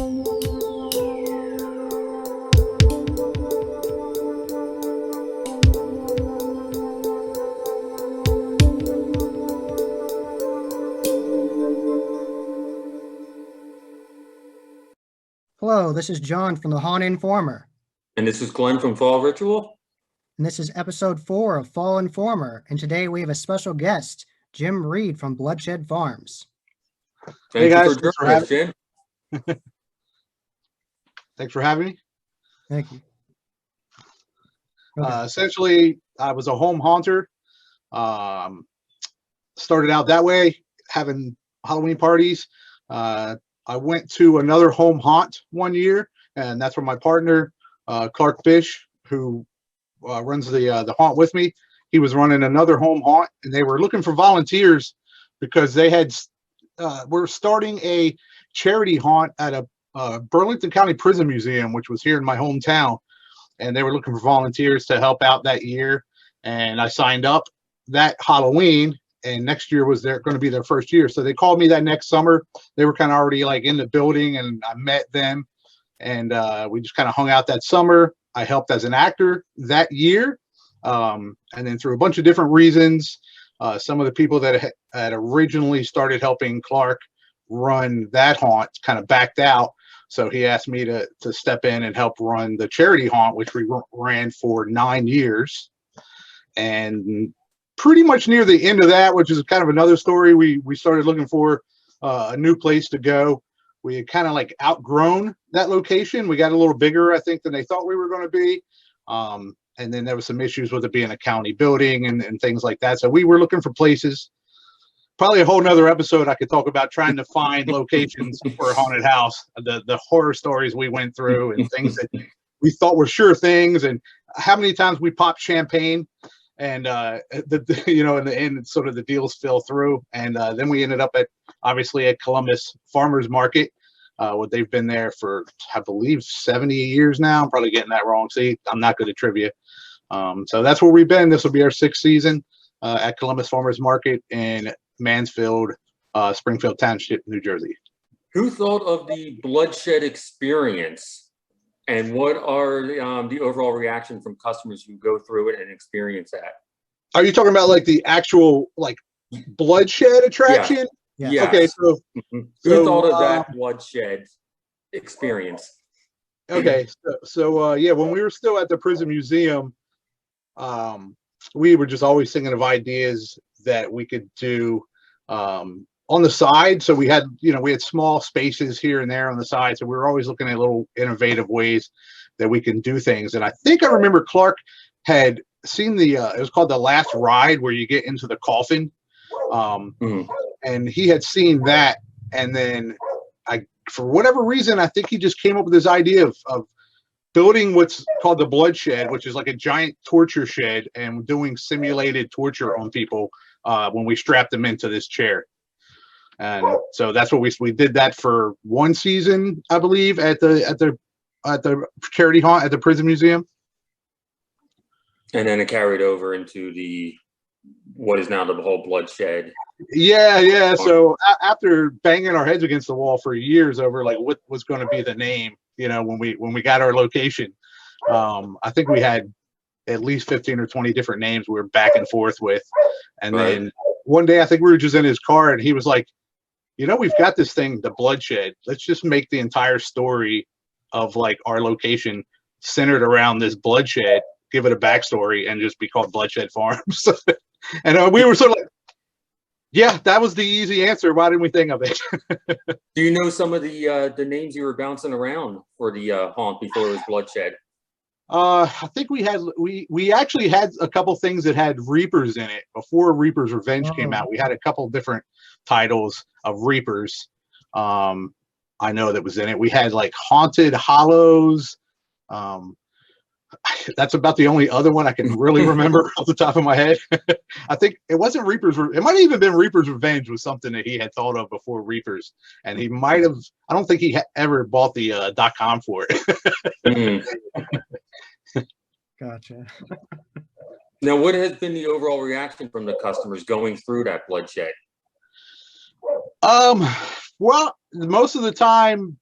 Hello, this is John from the Haunted Informer, And this is Glenn from Fall Ritual. and this is episode 4 of Fall Informer, and today we have a special guest, Jim Reed from Bloodshed Farms. Thank Hey you guys, for joining us, Jim. thanks for having me. Thank you. Okay. Essentially, I was a home haunter. Started out that way, having Halloween parties. I went to another home haunt one year, and that's where my partner, Clark Fish, who runs the haunt with me, he was running another home haunt, and they were looking for volunteers because they had were starting a charity haunt at a Burlington County Prison Museum, which was here in my hometown, and they were looking for volunteers to help out that year. And I signed up that Halloween, and next year was going to be their first year. So they called me that next summer. They were kind of already like in the building, and I met them, and we just kind of hung out that summer. I helped as an actor that year, and then through a bunch of different reasons, some of the people that had originally started helping Clark run that haunt kind of backed out. So he asked me to step in and help run the charity haunt, which we ran for 9 years. And pretty much near the end of that, which is kind of another story, we started looking for a new place to go. We had kind of like outgrown that location. We got a little bigger, I think, than they thought we were going to be. And then there was some issues with it being a county building and things like that. So we were looking for places. Probably a whole nother episode I could talk about trying to find locations for a haunted house, the horror stories we went through and things that we thought were sure things, and how many times we popped champagne and in the end sort of the deals fell through. And then we ended up obviously at Columbus Farmers Market. They've been there for, I believe, 70 years now. I'm probably getting that wrong. See, I'm not good at trivia. So that's where we've been. This will be our 6th season at Columbus Farmers Market in Mansfield, Springfield Township, New Jersey. Who thought of the Bloodshed experience, and what are the overall reaction from customers who go through it and experience that? Are you talking about like the actual like Bloodshed attraction? Yeah. Yes. Okay, so Who thought of that Bloodshed experience? Okay, so yeah, when we were still at the prison museum, we were just always thinking of ideas that we could do on the side. So we had small spaces here and there on the side. So we were always looking at little innovative ways that we can do things. And I think I remember Clark had seen it was called The Last Ride, where you get into the coffin. And he had seen that. And then for whatever reason, I think he just came up with this idea of building what's called the Bloodshed, which is like a giant torture shed, and doing simulated torture on people when we strapped them into this chair. And so that's what we did that for 1 season, I believe, at the charity haunt at the prison museum. And then it carried over into what is now the whole Bloodshed. Yeah. So after banging our heads against the wall for years over like what was going to be the name, when we got our location, I think we had at least 15 or 20 different names we were back and forth with. And then one day I think we were just in his car, and he was like, we've got this thing, the Bloodshed. Let's just make the entire story of like our location centered around this bloodshed, give it a backstory, and just be called Bloodshed Farms. And we were sort of like, yeah, that was the easy answer. Why didn't we think of it? Do you know some of the names you were bouncing around for the haunt before it was Bloodshed? I think we actually had a couple things that had Reapers in it before Reaper's Revenge came out. We had a couple different titles of Reapers. I know that was in it. We had like Haunted Hollows. That's about the only other one I can really remember off the top of my head. I think it wasn't Reapers. It might have even been Reaper's Revenge was something that he had thought of before Reapers. And he might have, I don't think he ever bought the .com for it. Gotcha. Now, what has been the overall reaction from the customers going through that Bloodshed? Well, most of the time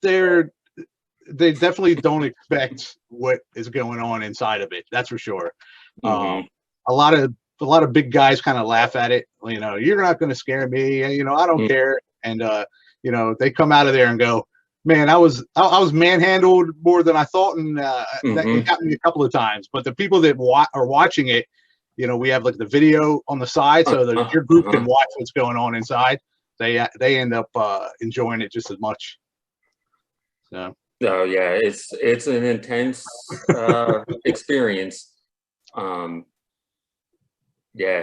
they definitely don't expect what is going on inside of it. That's for sure. Mhm. A lot of big guys kind of laugh at it. You know, you're not going to scare me. You know, I don't Mm. care. And you know, they come out of there and go, man, I was manhandled more than I thought, and that Mhm. it happened a couple of times. But the people that are watching it, you know, we have like the video on the side, so that your group can watch what's going on inside. They end up enjoying it just as much. So. Oh yeah, it's an intense experience. Yeah,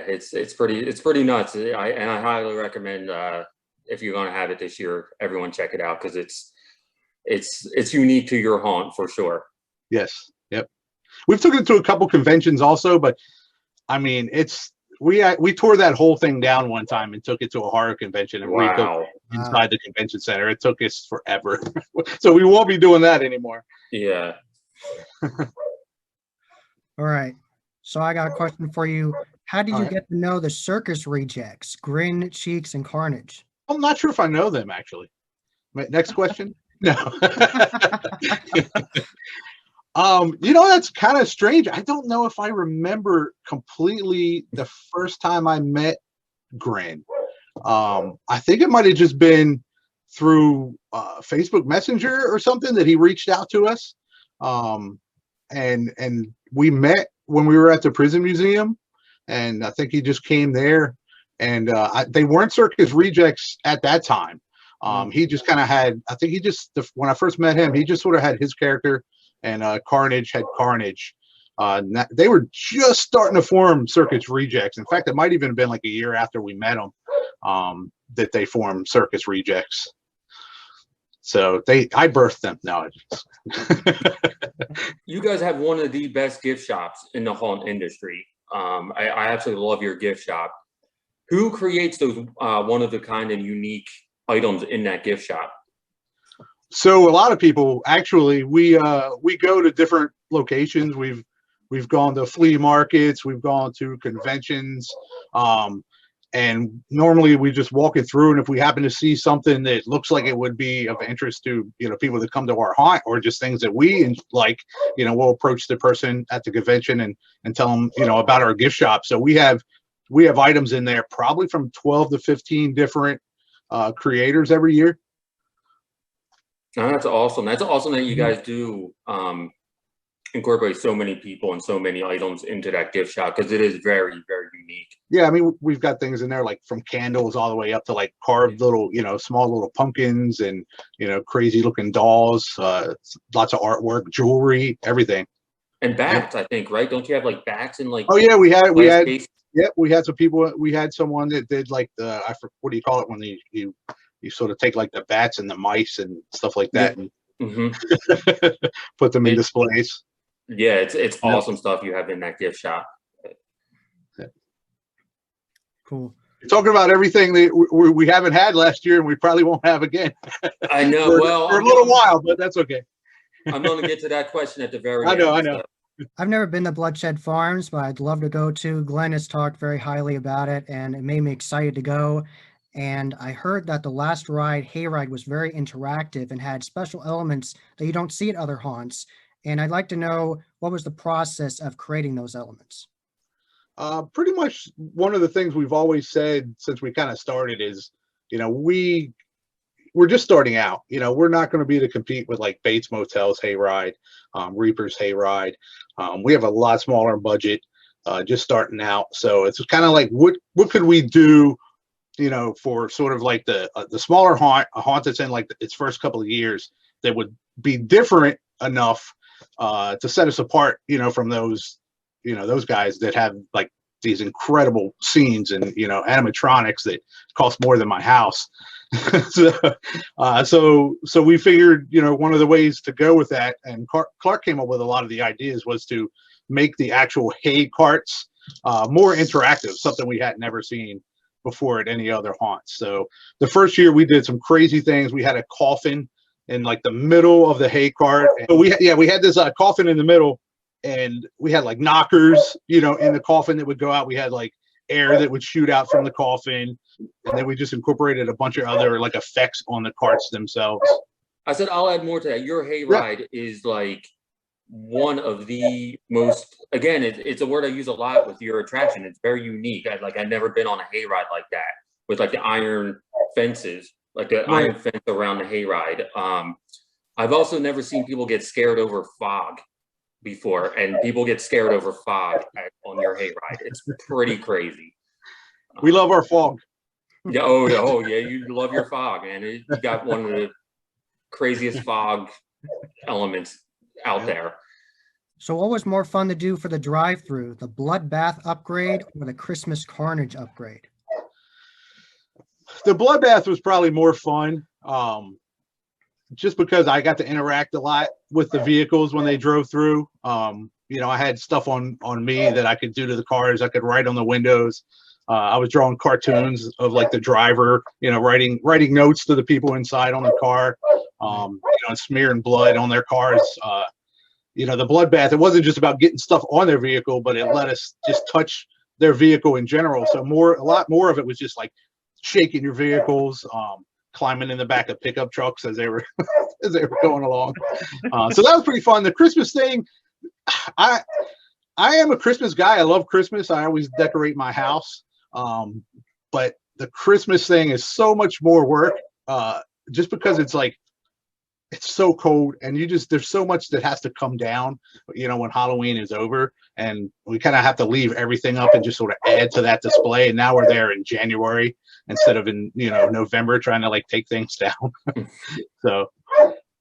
it's pretty nuts. I highly recommend if you're gonna have it this year, everyone check it out because it's unique to your haunt for sure. Yes. Yep. We've took it to a couple conventions also, but I mean, we tore that whole thing down one time and took it to a horror convention and rebuilt Wow. it inside the convention center. It took us forever, so we won't be doing that anymore. Yeah. All right. So I got a question for you. How did All you right. get to know the circus rejects, Grin, Cheeks, and Carnage? I'm not sure if I know them actually. Next question. No. You know, that's kind of strange. I don't know if I remember completely the first time I met Grin. I think it might have just been through Facebook Messenger or something that he reached out to us. And we met when we were at the prison museum, and I think he just came there, and they weren't circus rejects at that time. He just kind of had, I think he just, when I first met him, he just sort of had his character, and Carnage had Carnage. They were just starting to form circus rejects. In fact, it might even have been like a year after we met them that they formed circus rejects. So I birthed them. No. You guys have one of the best gift shops in the haunt industry. I absolutely love your gift shop. Who creates those one of a kind and unique items in that gift shop? So a lot of people actually, we go to different locations. We've gone to flea markets, we've gone to conventions, and normally we just walk it through. And if we happen to see something that looks like it would be of interest to, you know, people that come to our haunt, or just things that we like, you know, we'll approach the person at the convention and tell them, you know, about our gift shop. So we have items in there probably from 12 to 15 different creators every year. Oh, that's awesome. That's awesome that you guys do incorporate so many people and so many items into that gift shop, because it is very, very unique. Yeah, I mean, we've got things in there like from candles all the way up to like carved little, you know, small little pumpkins and, you know, crazy looking dolls, lots of artwork, jewelry, everything. And bats, I think, right? Don't you have like bats and like? Oh yeah, we had some people. We had someone that did like what do you call it when you sort of take like the bats and the mice and stuff like that and put them in displays. Yeah, it's awesome stuff you have in that gift shop. Cool. You're talking about everything that we haven't had last year and we probably won't have again. I know. for a little while, but that's okay. I'm going to get to that question at the very end. I know. So. I've never been to Bloodshed Farms, but I'd love to go to. Glenn has talked very highly about it, and it made me excited to go. And I heard that the last ride, Hayride, was very interactive and had special elements that you don't see at other haunts. And I'd like to know, what was the process of creating those elements? Pretty much one of the things we've always said since we kind of started is, you know, we're just starting out. You know, we're not going to be to compete with like Bates Motel's Hayride, Reaper's Hayride. We have a lot smaller budget, just starting out. So it's kind of like, what could we do, you know, for sort of like the smaller haunt, a haunt that's in like its first couple of years, that would be different enough to set us apart, you know, from those, you know, those guys that have like these incredible scenes and, you know, animatronics that cost more than my house. So we figured, you know, one of the ways to go with that, and Clark came up with a lot of the ideas, was to make the actual hay carts more interactive, something we had never seen before at any other haunt. So the first year we did some crazy things. We had a coffin in like the middle of the hay cart. But we had this coffin in the middle, and we had like knockers, you know, in the coffin that would go out. We had like air that would shoot out from the coffin, and then we just incorporated a bunch of other like effects on the carts themselves. I said I'll add more to that. Your hayride is like one of the most, again, it's a word I use a lot with your attraction. It's very unique. I'd never been on a hayride like that with like the iron fences, like the iron fence around the hayride. I've also never seen people get scared over fog before, and people get scared over fog on your hayride. It's pretty crazy. We love our fog. Yeah. Oh yeah. You love your fog, man. You got one of the craziest fog elements out there. So what was more fun to do for the drive-through, the Bloodbath upgrade or the Christmas Carnage upgrade? The Bloodbath was probably more fun, just because I got to interact a lot with the vehicles when they drove through. You know, I had stuff on me that I could do to the cars. I could write on the windows. I was drawing cartoons of like the driver, you know, writing notes to the people inside on the car, you know, smearing blood on their cars. You know, the Bloodbath, it wasn't just about getting stuff on their vehicle, but it let us just touch their vehicle in general. So a lot more of it was just like shaking your vehicles, climbing in the back of pickup trucks as they were going along. So that was pretty fun. The Christmas thing, I am a Christmas guy. I love Christmas. I always decorate my house. But the Christmas thing is so much more work, just because it's like, it's so cold and there's so much that has to come down, you know, when Halloween is over, and we kind of have to leave everything up and just sort of add to that display. And now we're there in January instead of in, you know, November, trying to like take things down. So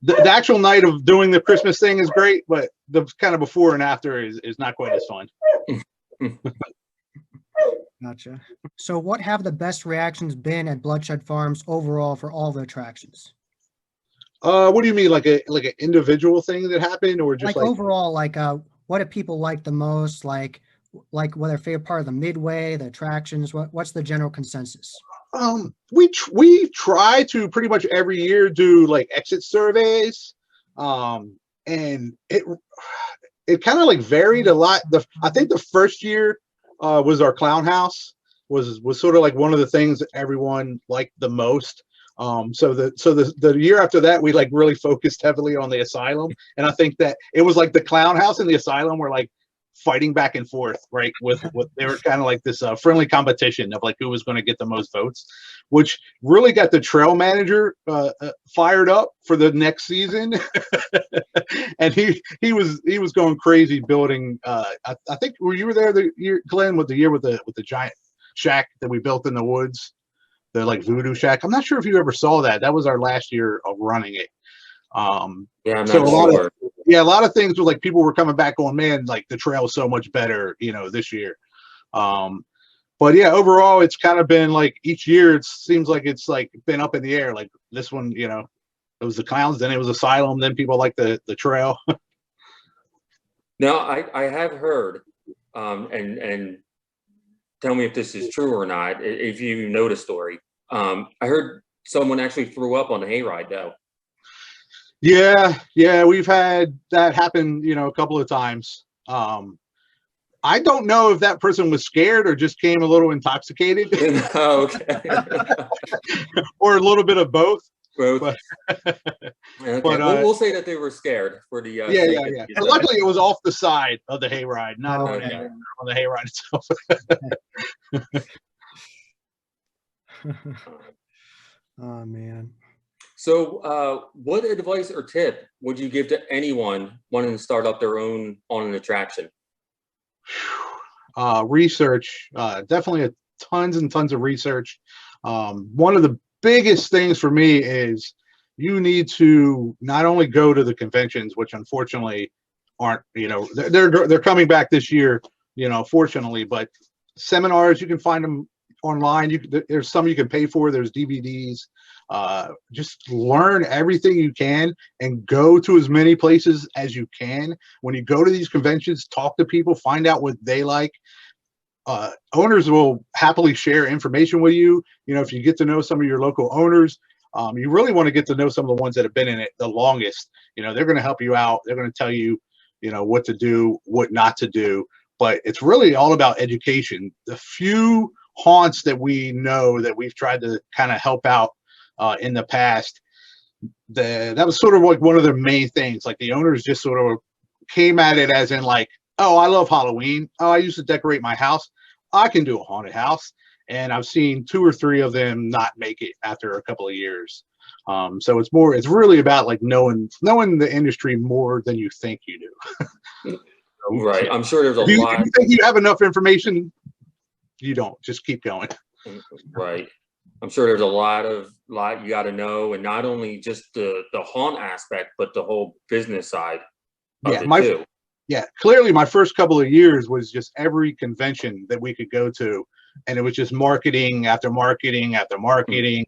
the actual night of doing the Christmas thing is great, but the kind of before and after is not quite as fun. Gotcha. So what have the best reactions been at Bloodshed Farms overall for all the attractions? What do you mean, like an individual thing that happened, or just Like overall, like what do people like the most? Like what their favorite part of the midway, the attractions? What's the general consensus? We try to pretty much every year do like exit surveys, and it kind of like varied a lot. I think the first year was our clown house was sort of like one of the things that everyone liked the most. So the year after that, we like really focused heavily on the asylum, and I think that it was like the clown house and the asylum were like fighting back and forth, right? With they were kind of like this friendly competition of like who was going to get the most votes, which really got the trail manager fired up for the next season. And he was going crazy building. I think you were there the year, Glenn, with the giant shack that we built in the woods. The like voodoo shack. I'm not sure if you ever saw that. That was our last year of running it. Yeah, I'm so not sure. A lot of things were like people were coming back on, man, like the trail is so much better, you know, this year. But yeah, overall it's kind of been like each year it seems like it's like been up in the air. Like this one, you know, it was the clowns, then it was asylum, then people like the trail. Now I have heard, and tell me if this is true or not, if you know the story. I heard someone actually threw up on the hayride, though. Yeah, we've had that happen, you know, a couple of times. I don't know if that person was scared or just came a little intoxicated. Okay. Or a little bit of both. Both. Okay. But, we'll say that they were scared for the. Yeah. But luckily, it was off the side of the hayride, not on the hayride itself. Oh man. So, what advice or tip would you give to anyone wanting to start up their own on an attraction? Research, definitely tons and tons of research. One of the biggest things for me is you need to not only go to the conventions, which unfortunately aren't, you know, they're coming back this year, you know, fortunately, but seminars, you can find them online. There's some you can pay for. There's DVDs. Just learn everything you can and go to as many places as you can. When you go to these conventions, talk to people, find out what they like. Owners will happily share information with you. You know, if you get to know some of your local owners, you really want to get to know some of the ones that have been in it the longest. You know, they're going to help you out. They're going to tell you, you know, what to do, what not to do. But it's really all about education. The few haunts that we know that we've tried to kind of help out in the past, that was sort of like one of their main things. Like the owners just sort of came at it as in like, oh, I love Halloween. Oh, I used to decorate my house. I can do a haunted house. And I've seen 2 or 3 of them not make it after a couple of years. So it's really about like knowing the industry more than you think you do. Right. I'm sure there's a lot. If you think you have enough information, you don't. Just keep going. Right. I'm sure there's a lot you got to know, and not only just the haunt aspect, but the whole business side of it too. Yeah, clearly my first couple of years was just every convention that we could go to, and it was just marketing after marketing after marketing,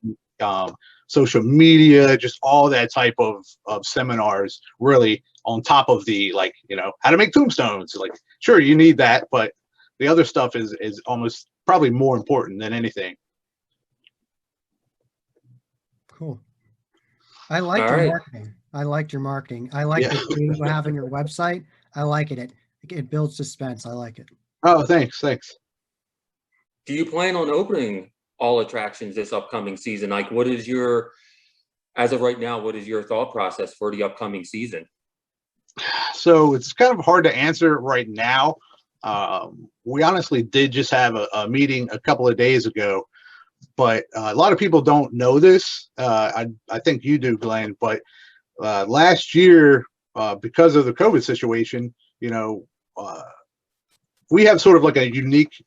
social media, just all that type of seminars, really on top of the, like, how to make tombstones. Like, sure, you need that, but the other stuff is almost probably more important than anything. Cool. I liked your marketing. I liked your marketing. I like the theme you have on your website. I like it. It builds suspense. I like it. Oh, thanks. Do you plan on opening all attractions this upcoming season? Like, as of right now, what is your thought process for the upcoming season? So it's kind of hard to answer right now. We honestly did just have a meeting a couple of days ago, but a lot of people don't know this. I think you do, Glenn, but last year, because of the COVID situation, we have sort of like a unique,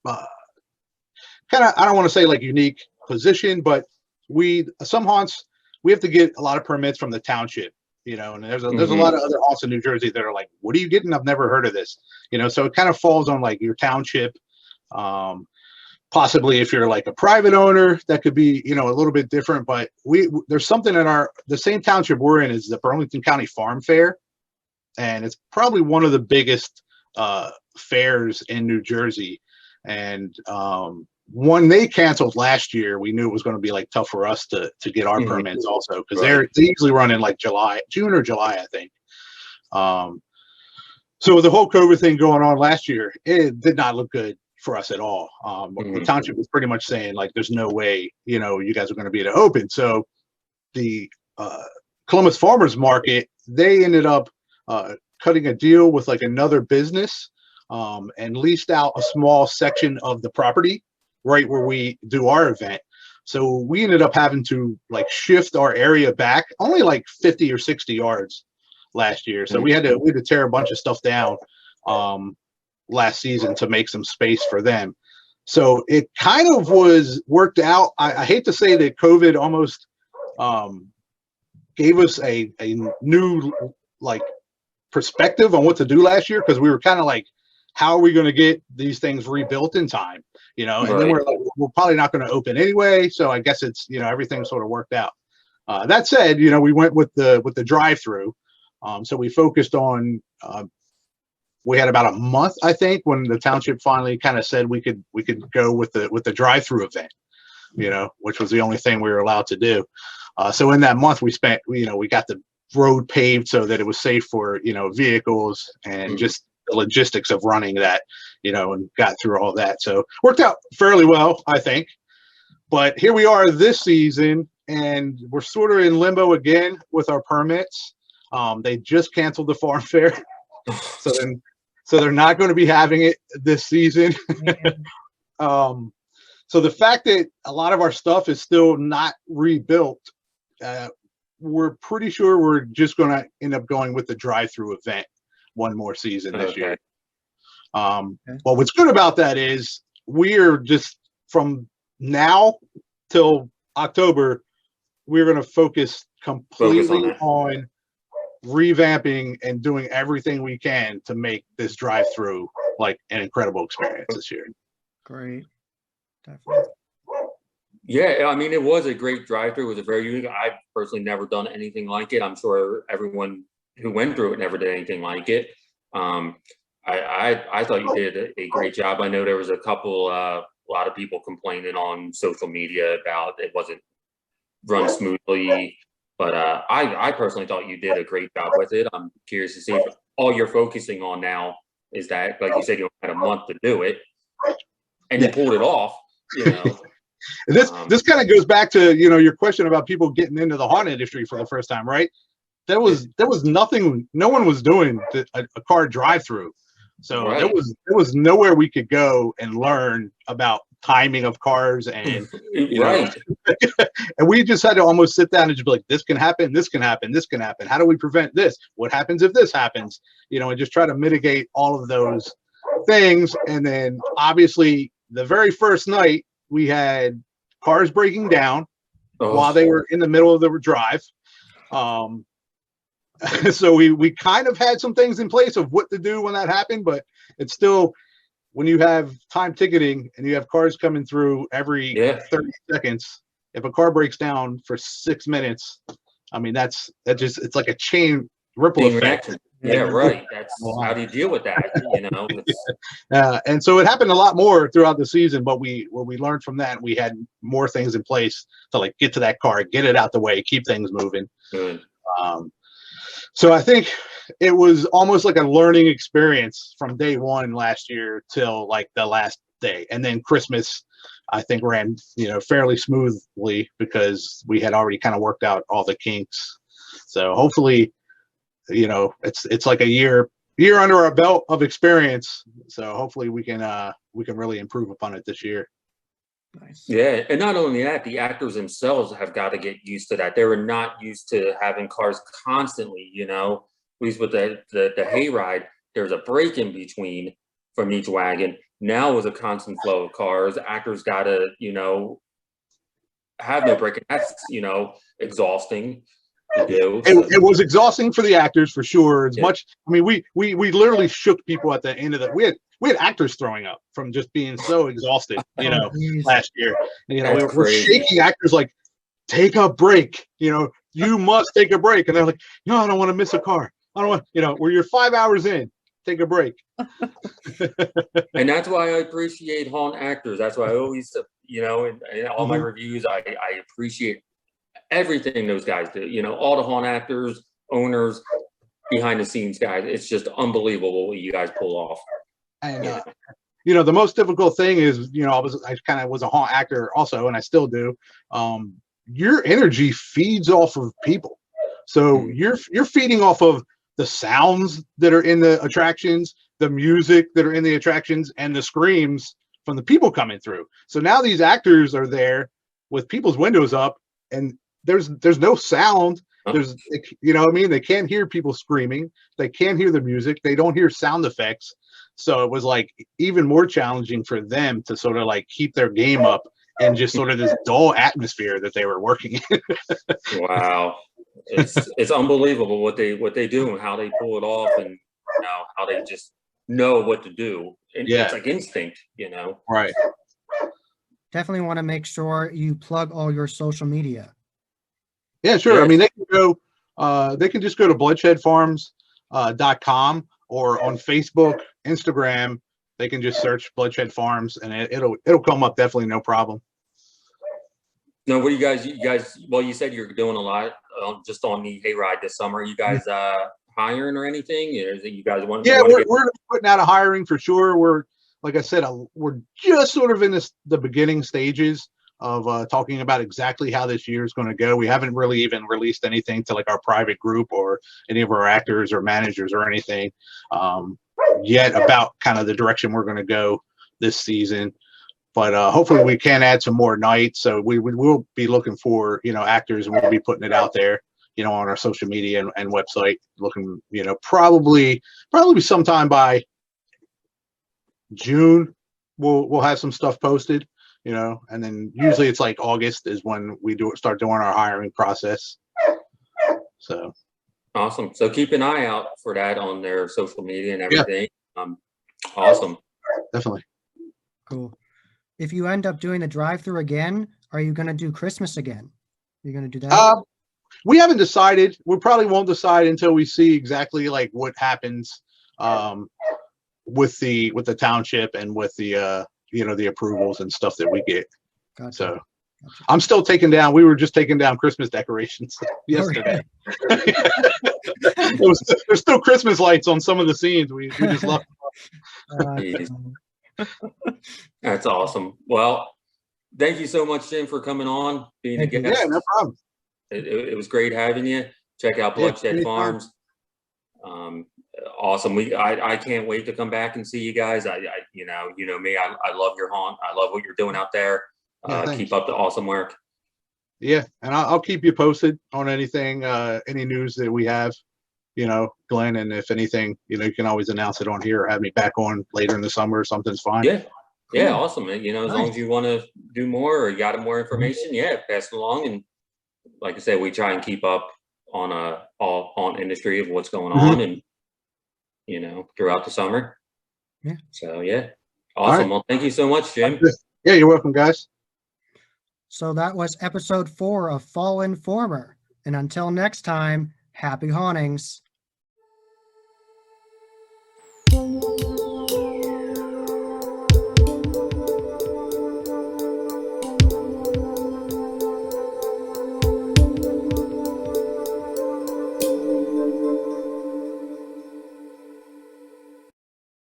kind of, I don't want to say like unique position, but some haunts, we have to get a lot of permits from the township, and there's a lot of other haunts in New Jersey that are like, what are you getting? I've never heard of this, so it kind of falls on like your township. Possibly if you're like a private owner, that could be, a little bit different, but there's something in the same township we're in is the Burlington County Farm Fair. And it's probably one of the biggest fairs in New Jersey. And when they canceled last year, we knew it was going to be like tough for us to get our permits also, because they usually run in like June or July, I think. So with the whole COVID thing going on last year, it did not look good for us at all. The township was pretty much saying like, there's no way, you guys are going to be able to open. So the Columbus Farmers Market, they ended up cutting a deal with like another business and leased out a small section of the property right where we do our event. So we ended up having to like shift our area back only like 50 or 60 yards last year. So we had to tear a bunch of stuff down last season to make some space for them. So it kind of was worked out. I hate to say that COVID almost gave us a new like perspective on what to do last year, because we were kind of like, how are we going to get these things rebuilt in time? And then we're like, we're probably not going to open anyway. So I guess it's, everything sort of worked out. That said, we went with the drive-through. So we focused on, we had about a month, I think, when the township finally kind of said we could go with the drive-through event, which was the only thing we were allowed to do. So in that month we spent, we got the road paved so that it was safe for, vehicles, and just the logistics of running that, and got through all that. So worked out fairly well, I think. But here we are this season, and we're sort of in limbo again with our permits. They just canceled the farm fair. So they're not going to be having it this season. So the fact that a lot of our stuff is still not rebuilt, we're pretty sure we're just going to end up going with the drive-through event one more season this year. Well, what's good about that is we're just, from now till October, we're going to focus completely on revamping and doing everything we can to make this drive-through like an incredible experience this year. Great. Definitely. Yeah, I mean, it was a great drive-through. It was a very unique. I've personally never done anything like it. I'm sure everyone who went through it never did anything like it. I thought you did a great job. I know there was a lot of people complaining on social media about it wasn't run smoothly, but I personally thought you did a great job with it. I'm curious to see if all you're focusing on now is that, like you said, you had a month to do it, and you pulled it off. This kind of goes back to, you know, your question about people getting into the haunt industry for the first time, right? There was nothing, no one was doing a car drive-through. So Right. there was nowhere we could go and learn about timing of cars and you know, and we just had to almost sit down and just be like, this can happen, this can happen, this can happen. How do we prevent this? What happens if this happens? You know, and just try to mitigate all of those things. And then obviously the very first night we had cars breaking down while they were in the middle of the drive. So we kind of had some things in place of what to do when that happened, but it's still, when you have time ticketing and you have cars coming through every 30 seconds, if a car breaks down for 6 minutes, I mean, it's like a chain ripple effect. Yeah, right. That's how do you deal with that? You know, and so it happened a lot more throughout the season, but we learned from that. We had more things in place to like get to that car, get it out the way, keep things moving. Good. So I think it was almost like a learning experience from day one last year till like the last day. And then Christmas, I think, ran, you know, fairly smoothly because we had already kind of worked out all the kinks. So hopefully, you know, it's like a year under our belt of experience. So hopefully we can really improve upon it this year. Nice. Yeah, and not only that, the actors themselves have got to get used to that. They were not used to having cars constantly, you know. At least with the hayride, there's a break in between from each wagon. Now with a constant flow of cars, actors got to, you know, have no break. And that's, you know, exhausting to do. It was exhausting for the actors for sure. As much, I mean, we literally shook people at the end of the. We had actors throwing up from just being so exhausted, you know, last year. You know, we're shaking actors like, take a break. You know, you must take a break. And they're like, no, I don't want to miss a car. I don't want, you know, where you're 5 hours in, take a break. And that's why I appreciate haunt actors. That's why I always, you know, in all my reviews, I appreciate everything those guys do. You know, all the haunt actors, owners, behind the scenes guys. It's just unbelievable what you guys pull off. And you know, the most difficult thing is, you know, I kind of was a haunt actor also, and I still do. Your energy feeds off of people, so you're feeding off of the sounds that are in the attractions, the music that are in the attractions, and the screams from the people coming through. So now these actors are there with people's windows up, and there's no sound. There's, you know what I mean? They can't hear people screaming. They can't hear the music. They don't hear sound effects. So it was like even more challenging for them to sort of like keep their game up and just sort of this dull atmosphere that they were working in. Wow. It's unbelievable what they do and how they pull it off, and you know, how they just know what to do. And it's like instinct, you know. Right. Definitely want to make sure you plug all your social media. Yeah, sure. Yes. I mean, they can just go to bloodshedfarms.com or on Facebook, Instagram. They can just search Bloodshed Farms and it'll come up, definitely, no problem. No, what do you guys, well, you said you're doing a lot just on the hayride this summer. You guys hiring or anything? Or is it you guys want? Yeah, we're putting out a hiring for sure. We're, like I said, we're just sort of in the beginning stages of talking about exactly how this year is going to go. We haven't really even released anything to like our private group or any of our actors or managers or anything yet about kind of the direction we're going to go this season. But hopefully we can add some more nights. So we will be looking for, you know, actors, and we'll be putting it out there, you know, on our social media and website, looking, you know, probably sometime by June, we'll have some stuff posted, you know, and then usually it's like August is when we start doing our hiring process. So awesome. So keep an eye out for that on their social media and everything. Yeah. Awesome. Definitely. Cool. If you end up doing the drive-through again, are you going to do Christmas again? You're going to do that? We haven't decided. We probably won't decide until we see exactly like what happens with the township and with the you know, the approvals and stuff that we get. Gotcha. So I'm still taking down. We were just taking down Christmas decorations yesterday. There's still Christmas lights on some of the scenes. We just left. That's awesome. Well, thank you so much, Jim, for coming on, being a Thank you. guest. Yeah, no problem. It was great having you. Check out Yeah, Bloodshed anytime. Farms. Awesome. I can't wait to come back and see you guys. You know me. I love your haunt. I love what you're doing out there. Yeah, thanks. Keep up the awesome work. Yeah, and I'll keep you posted on anything, any news that we have, Glenn. And if anything, you can always announce it on here or have me back on later in the summer or something's fine. Yeah. Yeah, Cool. awesome. As long as you want to do more or you got more information, pass it along. And like I said, we try and keep up on all haunt industry of what's going on and throughout the summer. Yeah. So awesome. Right. Well, thank you so much, Jim. Yeah, you're welcome, guys. So that was episode 4 of Fall Informer. And until next time, happy hauntings.